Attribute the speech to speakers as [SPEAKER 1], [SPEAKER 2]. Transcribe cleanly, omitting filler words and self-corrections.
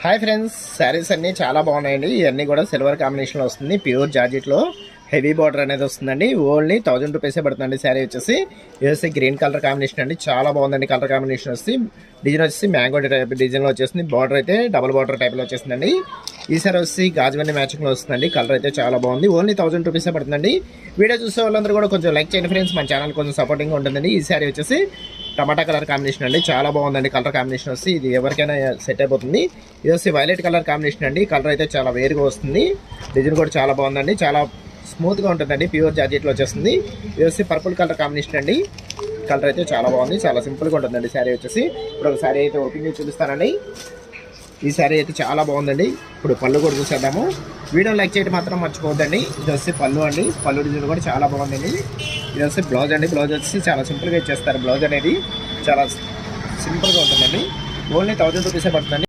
[SPEAKER 1] Hi friends, saris అన్నీ చాలా బాగున్నాయండి. ఇవన్నీ కూడా సిల్వర్ కాంబినేషన్లో వస్తుంది. ప్యూర్ జార్జెట్లో హెవీ బార్డర్ అనేది వస్తుందండి. ఓన్లీ 1000 రూపీసే పడుతుందండి. శారీ వచ్చేసి గ్రీన్ కలర్ కాంబినేషన్ అండి. చాలా బాగుందండి. కలర్ కాంబినేషన్ వచ్చి డిజైన్ వచ్చేసి మ్యాంగో టైప్ డిజైన్లో వచ్చేస్తుంది. బార్డర్ అయితే డబుల్ బార్డర్ టైప్లో వచ్చేస్తుందండి. ఈ సారీ వచ్చి గాజువన్నీ మ్యాచింగ్లో వస్తుందండి. కలర్ అయితే చాలా బాగుంది. ఓన్లీ 1000 రూపీసే పడుతుందండి. వీడియో చూసే వాళ్ళందరూ కూడా కొంచెం లైక్ చేయండి ఫ్రెండ్స్. మన ఛానల్ కొంచెం సపోర్టింగ్ ఉంటుందండి. ఈ సారీ వచ్చేసి టమాటా కలర్ కాంబినేషన్ అండి. చాలా బాగుందండి. కలర్ కాంబినేషన్ వచ్చి ఇది ఎవరికైనా సెట్ అయిపోతుంది. ఇది వచ్చి వైలెట్ కలర్ కాంబినేషన్ అండి. కలర్ అయితే చాలా వేరుగా వస్తుంది. డిజైన్ కూడా చాలా బాగుందండి. చాలా స్మూత్గా ఉంటుందండి. ప్యూర్ జార్జెట్లో వచ్చేస్తుంది. ఇది వచ్చి పర్పుల్ కలర్ కాంబినేషన్ అండి. కలర్ అయితే చాలా బాగుంది. చాలా సింపుల్గా ఉంటుందండి శారీ వచ్చేసి. ఇప్పుడు ఒక శారీ అయితే ఓపెన్ చేసి చూపిస్తానండి. ఈ శారీ అయితే చాలా బాగుందండి. ఇప్పుడు పళ్ళు కూడా చూసేద్దాము. వీడియో లైక్ చేయడం మాత్రం మర్చిపోవద్దండి. ఇది వచ్చి పళ్ళు అండి. పళ్ళు డిజైన్ కూడా చాలా బాగుందండి. ఇది వచ్చి బ్లౌజ్ అండి. బ్లౌజ్ వచ్చి చాలా సింపుల్గా ఇచ్చేస్తారు. బ్లౌజ్ అనేది చాలా సింపుల్గా ఉంటుందండి. ఓన్లీ 1000 రూపీసే పడుతుందండి.